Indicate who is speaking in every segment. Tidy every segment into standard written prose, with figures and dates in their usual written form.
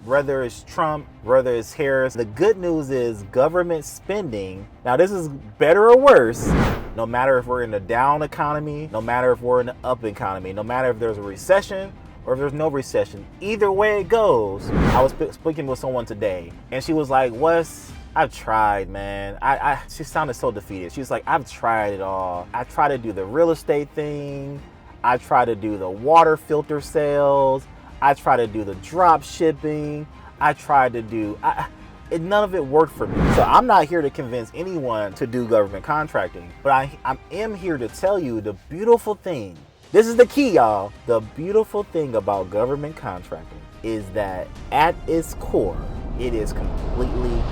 Speaker 1: whether it's Trump, whether it's Harris. The good news is government spending. Now this is better or worse, no matter if we're in a down economy, no matter if we're in an up economy, no matter if there's a recession or if there's no recession. Either way it goes. I was speaking with someone today and she was like, Wes, I've tried, man. She sounded so defeated. She was like, I've tried it all. I tried to do the real estate thing. I tried to do the water filter sales. I tried to do the drop shipping. I tried to do, none of it worked for me. So I'm not here to convince anyone to do government contracting, but I am here to tell you the beautiful thing. This is the key, y'all. The beautiful thing about government contracting is that at its core, it is completely,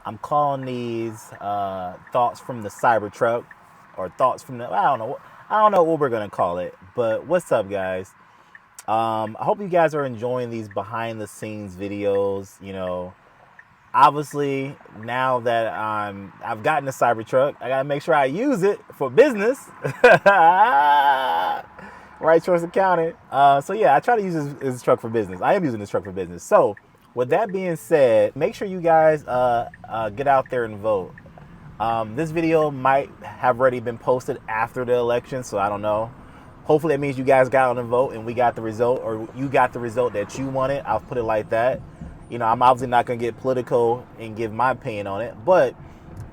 Speaker 1: I'm calling these thoughts from the Cybertruck, or thoughts from the, I don't know what we're gonna call it, but what's up, guys? I hope you guys are enjoying these behind the scenes videos. You know, obviously now that I've gotten a Cybertruck, I gotta make sure I use it for business. Right choice accountant. So yeah, I try to use this truck for business. I am using this truck for business. So with that being said, make sure you guys get out there and vote. This video might have already been posted after the election, so I don't know. Hopefully that means you guys got on the vote and we got the result, or you got the result that you wanted. I'll put it like that. You know, I'm obviously not going to get political and give my opinion on it, but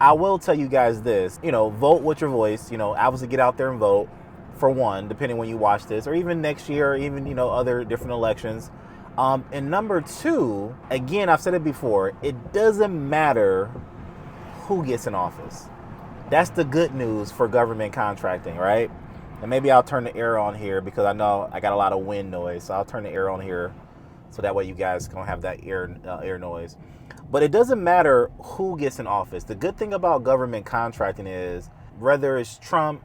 Speaker 1: I will tell you guys this, you know, vote with your voice. You know, obviously get out there and vote, for one, depending when you watch this, or even next year, or even, you know, other different elections. And number two, again, I've said it before, it doesn't matter who gets in office. That's the good news for government contracting, right? And maybe I'll turn the air on here because I know I got a lot of wind noise. So I'll turn the air on here so that way you guys don't have that air noise. But it doesn't matter who gets in office. The good thing about government contracting is whether it's Trump,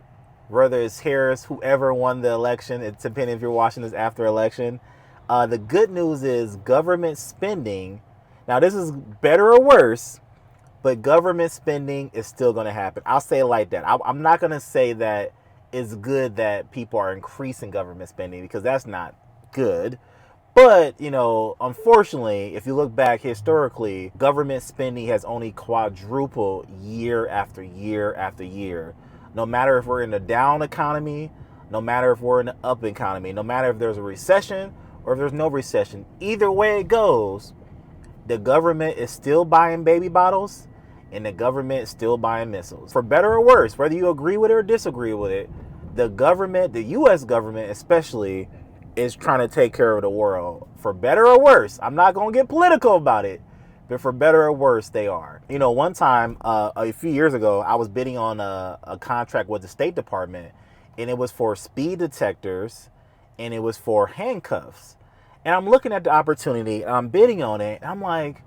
Speaker 1: whether it's Harris, whoever won the election, it's depending if you're watching this after election. The good news is government spending. Now this is better or worse, but government spending is still going to happen. I'll say it like that. I'm not going to say that it's good that people are increasing government spending, because that's not good. But, you know, unfortunately, if you look back historically, government spending has only quadrupled year after year after year. No matter if we're in a down economy, no matter if we're in an up economy, no matter if there's a recession or if there's no recession, either way it goes, the government is still buying baby bottles and the government is still buying missiles. For better or worse, whether you agree with it or disagree with it, the government, the U.S. government especially, is trying to take care of the world. For better or worse, I'm not going to get political about it, but for better or worse, they are. You know, one time, a few years ago, I was bidding on a contract with the State Department, and it was for speed detectors, and it was for handcuffs. And I'm looking at the opportunity, and I'm bidding on it, and I'm like,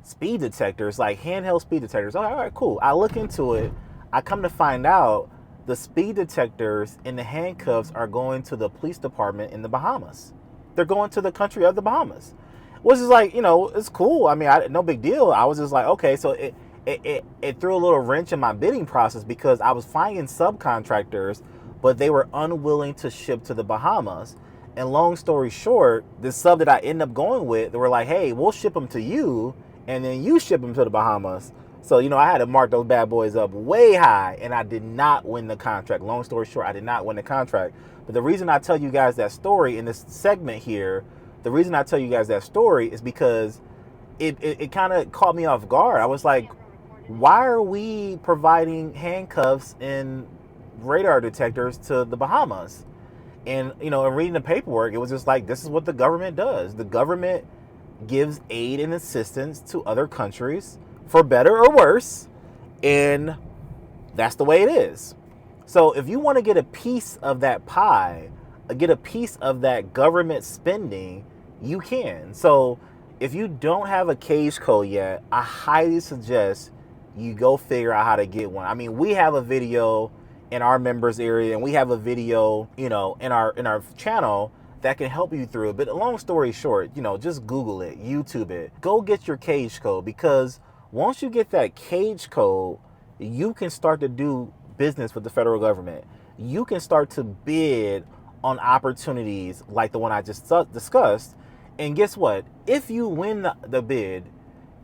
Speaker 1: speed detectors, like handheld speed detectors. All right, cool. I look into it. I come to find out the speed detectors and the handcuffs are going to the police department in the Bahamas. They're going to the country of the Bahamas, which is like, you know, it's cool. I mean, no big deal. I was just like, okay, so it threw a little wrench in my bidding process because I was finding subcontractors, but they were unwilling to ship to the Bahamas. And long story short, the sub that I ended up going with, they were like, hey, we'll ship them to you, and then you ship them to the Bahamas. So, you know, I had to mark those bad boys up way high, and I did not win the contract. Long story short, I did not win the contract. But the reason I tell you guys that story in this segment here, the reason I tell you guys that story is because it kind of caught me off guard. I was like, why are we providing handcuffs and radar detectors to the Bahamas? And, you know, in reading the paperwork, it was just like, this is what the government does. The government gives aid and assistance to other countries, for better or worse, and that's the way it is. So if you want to get a piece of that pie, get a piece of that government spending, you can. So if you don't have a cage code yet, I highly suggest you go figure out how to get one. I mean, we have a video in our members area, and we have a video, you know, in our channel that can help you through it. But long story short, you know, just Google it, YouTube it, go get your cage code, because once you get that cage code, you can start to do business with the federal government. You can start to bid on opportunities like the one I just discussed. And guess what? If you win the bid,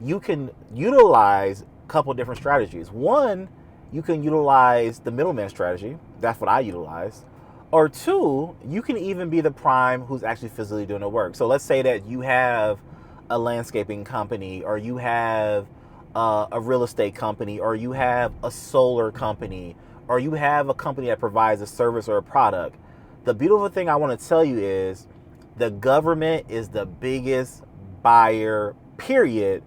Speaker 1: you can utilize a couple different strategies. One, you can utilize the middleman strategy. That's what I utilize. Or two, you can even be the prime who's actually physically doing the work. So let's say that you have a landscaping company, or you have a real estate company, or you have a solar company, or you have a company that provides a service or a product. The beautiful thing I want to tell you is the government is the biggest buyer, period.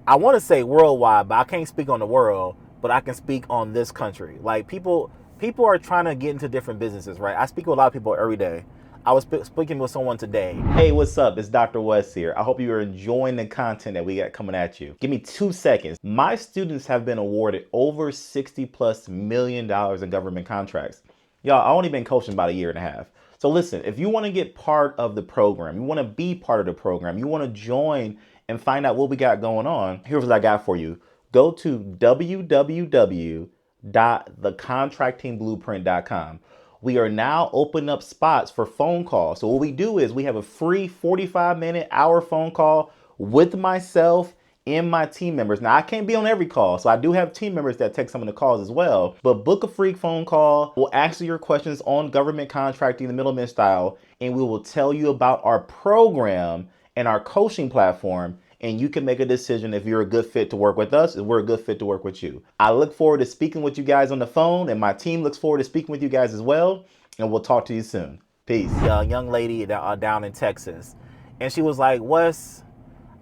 Speaker 1: I want to say worldwide, but I can't speak on the world, but I can speak on this country. Like people are trying to get into different businesses, right? I speak with a lot of people every day. I was speaking with someone today. Hey, what's up? It's Dr. West here. I hope you are enjoying the content that we got coming at you. Give me 2 seconds. My students have been awarded over $60+ million in government contracts. Y'all, I've only been coaching about 1.5 years. So listen, if you want to get part of the program, you want to be part of the program, you want to join and find out what we got going on, here's what I got for you. Go to www.thecontractingblueprint.com. We are now opening up spots for phone calls. So what we do is we have a free 45-minute hour phone call with myself and my team members. Now, I can't be on every call, so I do have team members that take some of the calls as well. But book a free phone call. We'll answer your questions on government contracting, the middleman style, and we will tell you about our program and our coaching platform. And you can make a decision if you're a good fit to work with us and we're a good fit to work with you. I look forward to speaking with you guys on the phone, and my team looks forward to speaking with you guys as well. And we'll talk to you soon. Peace. A young lady down in Texas, and she was like, Wes,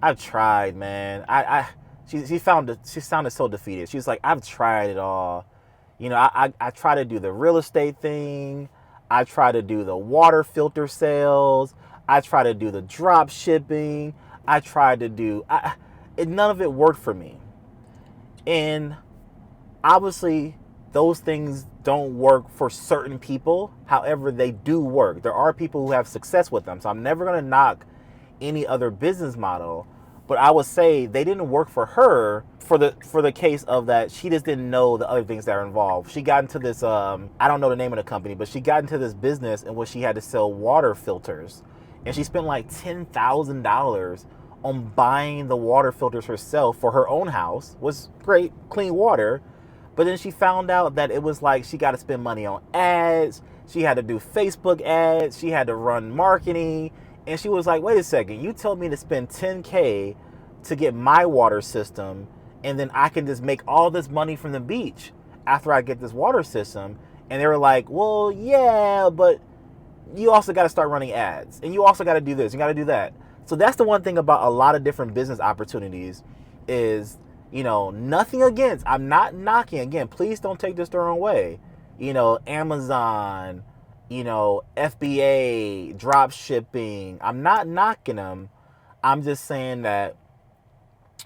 Speaker 1: I've tried, man. She sounded so defeated. She was like, I've tried it all. You know, I try to do the real estate thing. I try to do the water filter sales. I try to do the drop shipping. I tried to do, none of it worked for me. And obviously those things don't work for certain people. However, they do work. There are people who have success with them. So I'm never going to knock any other business model, but I would say they didn't work for her for the case of that she just didn't know the other things that are involved. She got into this, I don't know the name of the company, but she got into this business in which she had to sell water filters. And she spent like $10,000 on buying the water filters herself for her own house. Was great, clean water. But then she found out that it was like she got to spend money on ads. She had to do Facebook ads. She had to run marketing. And she was like, wait a second, you told me to spend $10K to get my water system, and then I can just make all this money from the beach after I get this water system. And they were like, well, yeah, but you also got to start running ads, and you also got to do this, you got to do that. So that's the one thing about a lot of different business opportunities is, you know, nothing against, I'm not knocking, again, please don't take this the wrong way, you know, Amazon, you know, FBA, drop shipping. I'm not knocking them. I'm just saying that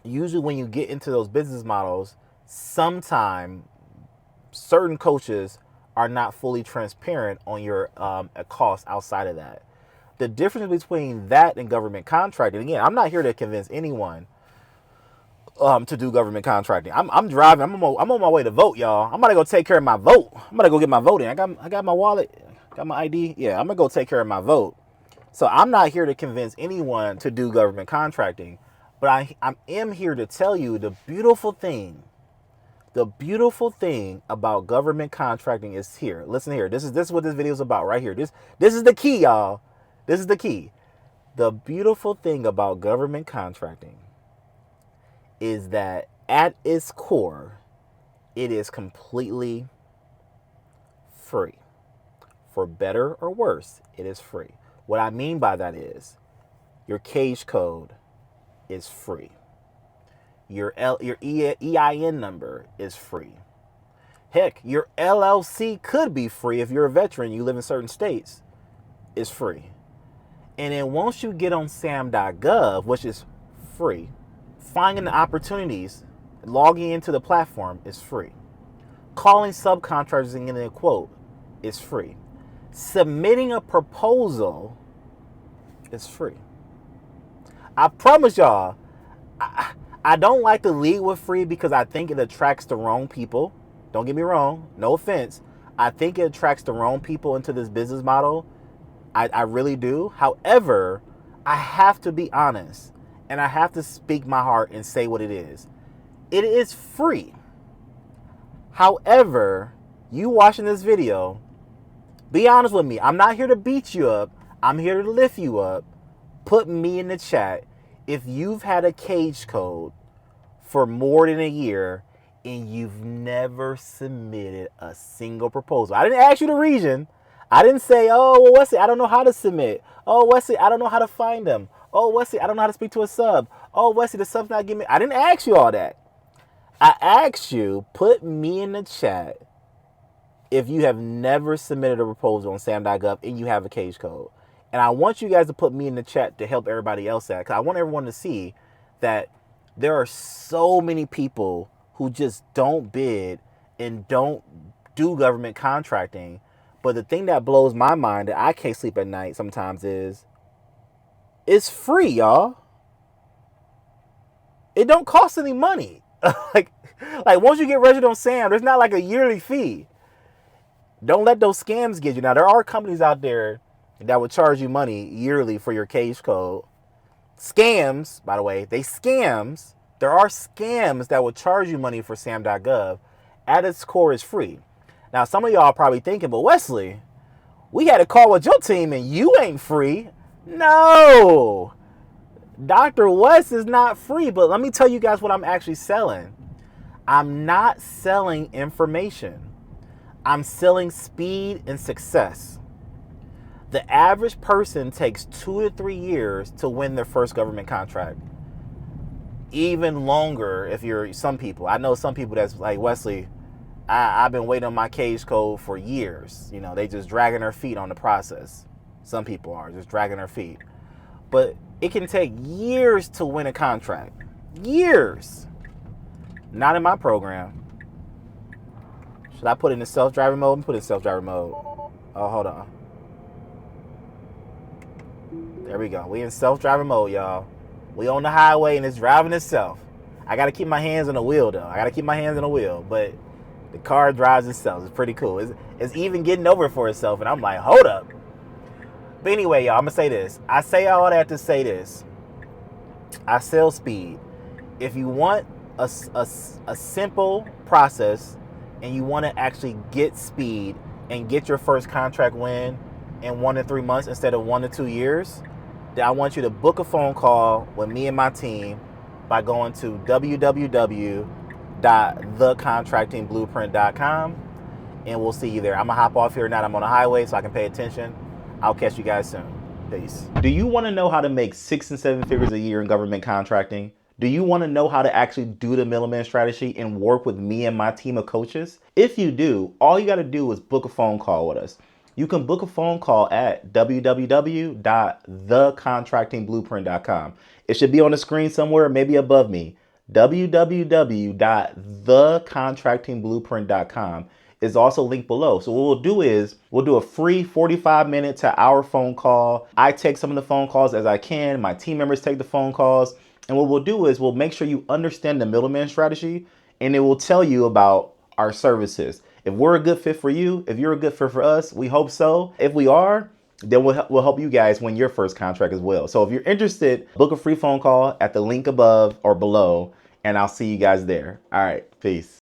Speaker 1: usually when you get into those business models, sometimes certain coaches are not fully transparent on your cost outside of that. The difference between that and government contracting, again, I'm not here to convince anyone to do government contracting. I'm driving. I'm on my way to vote, y'all. I'm gonna go take care of my vote. I'm gonna go get my vote in. I got my wallet, got my ID. Yeah, I'm gonna go take care of my vote. So I'm not here to convince anyone to do government contracting, but I am here to tell you the beautiful thing. The beautiful thing about government contracting is here. Listen here. This is what this video is about right here. This is the key, y'all. This is the key. The beautiful thing about government contracting is that at its core, it is completely free. For better or worse, it is free. What I mean by that is your cage code is free. Your EIN number is free. Heck, your LLC could be free if you're a veteran, you live in certain states, it's free. And then once you get on sam.gov, which is free, finding the opportunities, logging into the platform is free. Calling subcontractors and getting a quote is free. Submitting a proposal is free. I promise y'all, I don't like to lead with free because I think it attracts the wrong people. Don't get me wrong, no offense. I think it attracts the wrong people into this business model. I really do. However, I have to be honest, and I have to speak my heart and say what it is. It is free. However, you watching this video, be honest with me. I'm not here to beat you up. I'm here to lift you up. Put me in the chat if you've had a cage code for more than a year and you've never submitted a single proposal. I didn't ask you the region. I didn't say, oh, well, what's it? I don't know how to submit. Oh, what's it? I don't know how to find them. Oh, what's it? I don't know how to speak to a sub. Oh, what's it? The sub's not giving me. I didn't ask you all that. I asked you, put me in the chat if you have never submitted a proposal on sam.gov and you have a cage code. And I want you guys to put me in the chat to help everybody else out. Because I want everyone to see that there are so many people who just don't bid and don't do government contracting. But the thing that blows my mind that I can't sleep at night sometimes is it's free, y'all. It don't cost any money. like once you get registered on SAM, there's not like a yearly fee. Don't let those scams get you. Now, there are companies out there that would charge you money yearly for your cage code. Scams, by the way, scams. There are scams that will charge you money for sam.gov. At its core, is free. Now, some of y'all are probably thinking, but Wesley, we had a call with your team and you ain't free. No, Dr. West is not free, but let me tell you guys what I'm actually selling. I'm not selling information. I'm selling speed and success. The average person takes 2 to 3 years to win their first government contract. Even longer if you're some people. I know some people that's like, Wesley, I've been waiting on my cage code for years. You know, they just dragging their feet on the process. Some people are just dragging their feet. But it can take years to win a contract. Years. Not in my program. Should I put it in self-driving mode? Put it in self-driving mode. Oh, hold on. There we go. We in self-driving mode, y'all. We on the highway and it's driving itself. I got to keep my hands on the wheel, though. I got to keep my hands on the wheel. But the car drives itself. It's pretty cool. It's even getting over for itself. And I'm like, hold up. But anyway, y'all, I'm going to say this. I say all that to say this. I sell speed. If you want a simple process and you want to actually get speed and get your first contract win in 1 to 3 months instead of 1 to 2 years, then I want you to book a phone call with me and my team by going to www.thecontractingblueprint.com, and we'll see you there. I'm going to hop off here now. I'm on the highway so I can pay attention. I'll catch you guys soon. Peace. Do you want to know how to make 6 and 7 figures a year in government contracting? Do you want to know how to actually do the middleman strategy and work with me and my team of coaches? If you do, all you got to do is book a phone call with us. You can book a phone call at www.thecontractingblueprint.com. It should be on the screen somewhere, maybe above me. www.thecontractingblueprint.com is also linked below. So what we'll do is we'll do a free 45-minute to hour phone call. I take some of the phone calls as I can. My team members take the phone calls. And what we'll do is we'll make sure you understand the middleman strategy, and it will tell you about our services. If we're a good fit for you, if you're a good fit for us, we hope so. If we are, then we'll help you guys win your first contract as well. So if you're interested, book a free phone call at the link above or below, and I'll see you guys there. All right, peace.